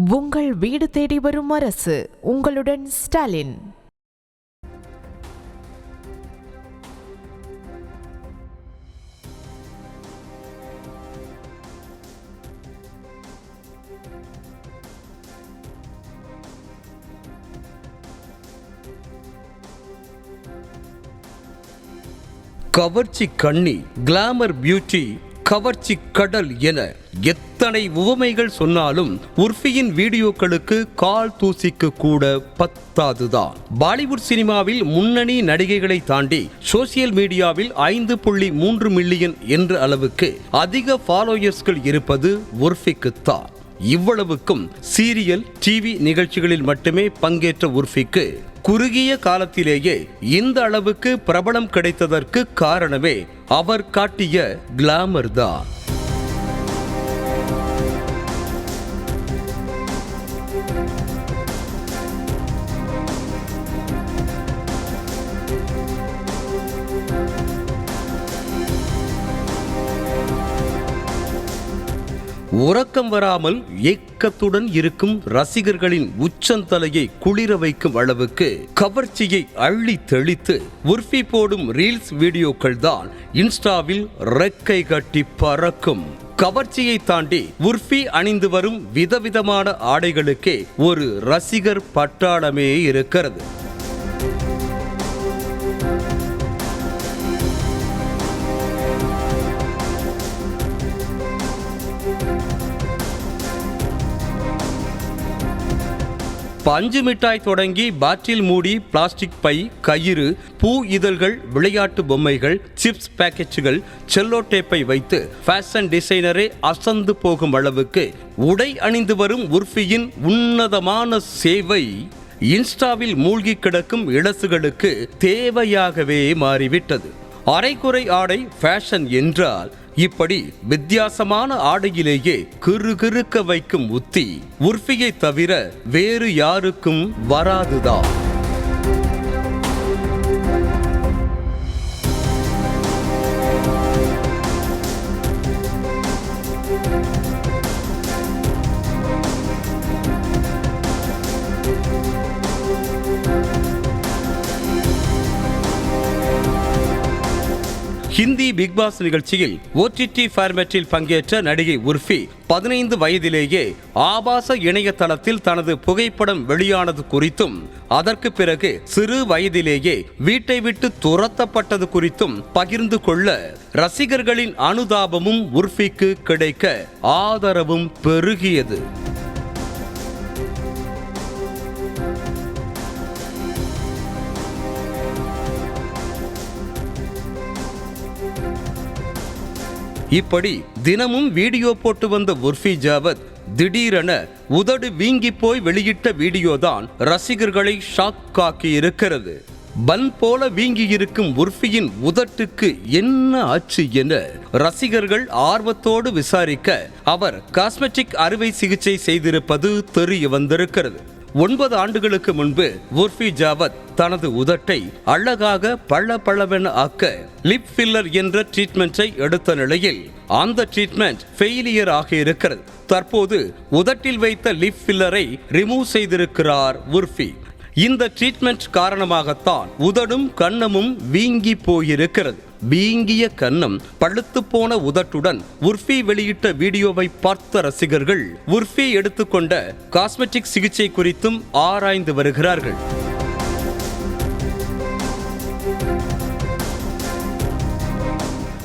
உங்கள் வீடு தேடி வரும் அரசு. உங்களுடன் ஸ்டாலின். கவர்ச்சி கண்ணி, கிளாமர் பியூட்டி, கவர்ச்சி கடல் என எத்தனை உவமைகள் சொன்னாலும் உர்ஃபியின் வீடியோக்களுக்கு கால் தூசிக்கு கூட பத்தாதுதான். பாலிவுட் சினிமாவில் முன்னணி நடிகைகளை தாண்டி சோசியல் மீடியாவில் 5.3 மில்லியன் என்ற அளவுக்கு அதிக ஃபாலோயர்ஸ்கள் இருப்பது உர்ஃபிக்குத்தான். இவ்வளவுக்கும் சீரியல், டிவி நிகழ்ச்சிகளில் மட்டுமே பங்கேற்ற உர்ஃபிக்கு குறுகிய காலத்திலேயே இந்த அளவுக்கு பிரபலம் கிடைத்ததற்கு காரணமே அவர் காட்டிய கிளாமர் தான். உறக்கம் வராமல் ஏக்கத்துடன் இருக்கும் ரசிகர்களின் உச்சந்தலையை குளிர வைக்கும் அளவுக்கு கவர்ச்சியை அள்ளி தெளித்து உர்ஃபி போடும் ரீல்ஸ் வீடியோக்கள் தான் இன்ஸ்டாவில் ரெக்கை கட்டி பறக்கும். கவர்ச்சியை தாண்டி உர்ஃபி அணிந்து வரும் விதவிதமான ஆடைகளுக்கே ஒரு ரசிகர் பட்டாளமே இருக்கிறது. பஞ்சு மிட்டாய் தொடங்கி பாட்டில் மூடி, பிளாஸ்டிக் பை, கயிறு, பூ இதழ்கள், விளையாட்டு பொம்மைகள், சிப்ஸ் பேக்கெட்டுகள், செல்லோ டேப்பை வைத்து ஃபேஷன் டிசைனரே அசந்து போகும் அளவுக்கு உடை அணிந்து வரும் உர்ஃபியின் உன்னதமான சேவை இன்ஸ்டாவில் மூழ்கி கிடக்கும் இளசுகளுக்கு தேவையாகவே மாறிவிட்டது. அரைக்குறை ஆடை ஃபேஷன் என்றால் இப்படி வித்தியாசமான ஆடையிலேயே கிறுகிறுக்க வைக்கும் உத்தி உர்ஃபியை தவிர வேறு யாருக்கும் வராதுதான். ஹிந்தி பிக் பாஸ் நிகழ்ச்சியில் OTT ஃபார்மேட்டில் பங்கேற்ற நடிகை உர்ஃபி 15 வயதிலேயே ஆபாச இணையதளத்தில் தனது புகைப்படம் வெளியானது குறித்தும், அதற்கு பிறகு சிறு வயதிலேயே வீட்டை விட்டு துரத்தப்பட்டது குறித்தும் பகிர்ந்து கொள்ள ரசிகர்களின் அனுதாபமும் உர்ஃபிக்கு கிடைக்க ஆதரவும் பெருகியது. இப்படி தினமும் வீடியோ போட்டு வந்த உர்ஃபி ஜாவத் திடீரென உதடு வீங்கி போய் வெளியிட்ட வீடியோதான் ரசிகர்களை ஷாக் ஆக்கி இருக்கிறது. பன் போல வீங்கி இருக்கும் உர்ஃபியின் உதட்டுக்கு என்ன ஆச்சு என ரசிகர்கள் ஆர்வத்தோடு விசாரிக்க அவர் காஸ்மெட்டிக் அறுவை சிகிச்சை செய்திருப்பது தெரிய வந்திருக்கிறது. 9 ஆண்டுகளுக்கு முன்பு உர்ஃபி ஜாவத் தனது உதட்டை அழகாக பளபளவென ஆக்க லிப் ஃபில்லர் என்ற ட்ரீட்மெண்ட்டை எடுத்த நிலையில் அந்த ட்ரீட்மெண்ட் ஃபெயிலியர் ஆகி இருக்கிறது. தற்போது உதட்டில் வைத்த லிப் ஃபில்லரை ரிமூவ் செய்திருக்கிறார் உர்ஃபி. இந்த ட்ரீட்மெண்ட் காரணமாகத்தான் உதடும் கன்னமும் வீங்கி போயிருக்கிறது. வீங்கிய கன்னம், பழுத்து போன உதட்டுடன் உர்ஃபி வெளியிட்ட வீடியோவை பார்த்த ரசிகர்கள் உர்ஃபி எடுத்துக்கொண்ட காஸ்மெட்டிக் சிகிச்சை குறித்தும் ஆராய்ந்து வருகிறார்கள்.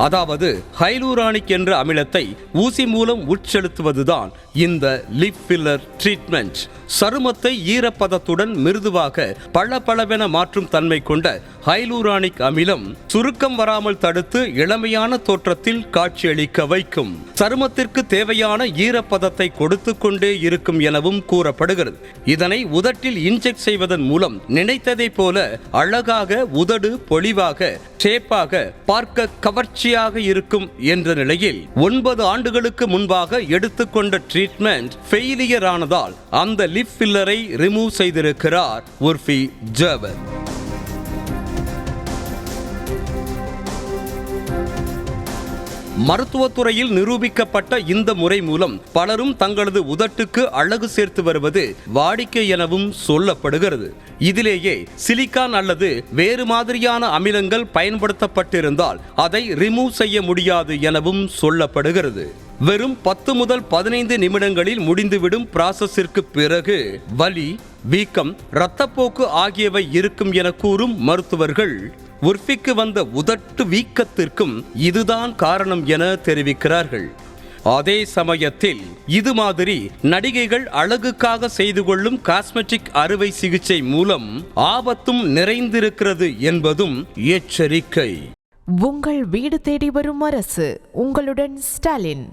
அதாவது ஹைலூரானிக் என்ற அமிலத்தை ஊசி மூலம் உட்செலுத்துவதுதான் இந்த லிப் ஃபில்லர் ட்ரீட்மெண்ட். சருமத்தை ஈரப்பதத்துடன் மிருதுவாக பளபளவென மாற்றும் தன்மை கொண்ட ஹைலூரானிக் அமிலம் சுருக்கம் வராமல் தடுத்து இளமையான தோற்றத்தில் காட்சியளிக்க வைக்கும். சருமத்திற்கு தேவையான ஈரப்பதத்தை கொடுத்து கொண்டே இருக்கும் எனவும் கூறப்படுகிறது. இதனை உதட்டில் இன்ஜெக்ட் செய்வதன் மூலம் நினைத்ததை போல அழகாக உதடு பொலிவாக ஷேப்பாக பார்க்க கவர்ச்சியாக இருக்கும் என்ற நிலையில் 9 ஆண்டுகளுக்கு முன்பாக எடுத்துக்கொண்ட ட்ரீட்மெண்ட் ஃபெயிலியர் ஆனதால் அந்த லிப் ஃபில்லரை ரிமூவ் செய்திருக்கிறார் உர்ஃபி ஜாவத். மருத்துவத்துறையில் நிரூபிக்கப்பட்ட இந்த முறை மூலம் பலரும் தங்களது உதட்டுக்கு அழகு சேர்த்து வருவது வாடிக்கை எனவும் சொல்லப்படுகிறது. இதிலேயே சிலிக்கான் அல்லது வேறு மாதிரியான அமிலங்கள் பயன்படுத்தப்பட்டிருந்தால் அதை ரிமூவ் செய்ய முடியாது எனவும் சொல்லப்படுகிறது. வெறும் 10 முதல் 15 நிமிடங்களில் முடிந்துவிடும் ப்ராசஸிற்கு பிறகு வலி, வீக்கம், இரத்தப்போக்கு ஆகியவை இருக்கும் என கூறும் மருத்துவர்கள் உர்ஃபிக்கு வந்த உதட்டு வீக்கத்திற்கும் இதுதான் காரணம் என தெரிவிக்கிறார்கள். அதே சமயத்தில் இது மாதிரி நடிகைகள் அழகுக்காக செய்து கொள்ளும் காஸ்மெட்டிக் அறுவை சிகிச்சை மூலம் ஆபத்தும் நிறைந்திருக்கிறது என்பதும் எச்சரிக்கை. உங்கள் வீடு தேடி வரும் அரசு. உங்களுடன் ஸ்டாலின்.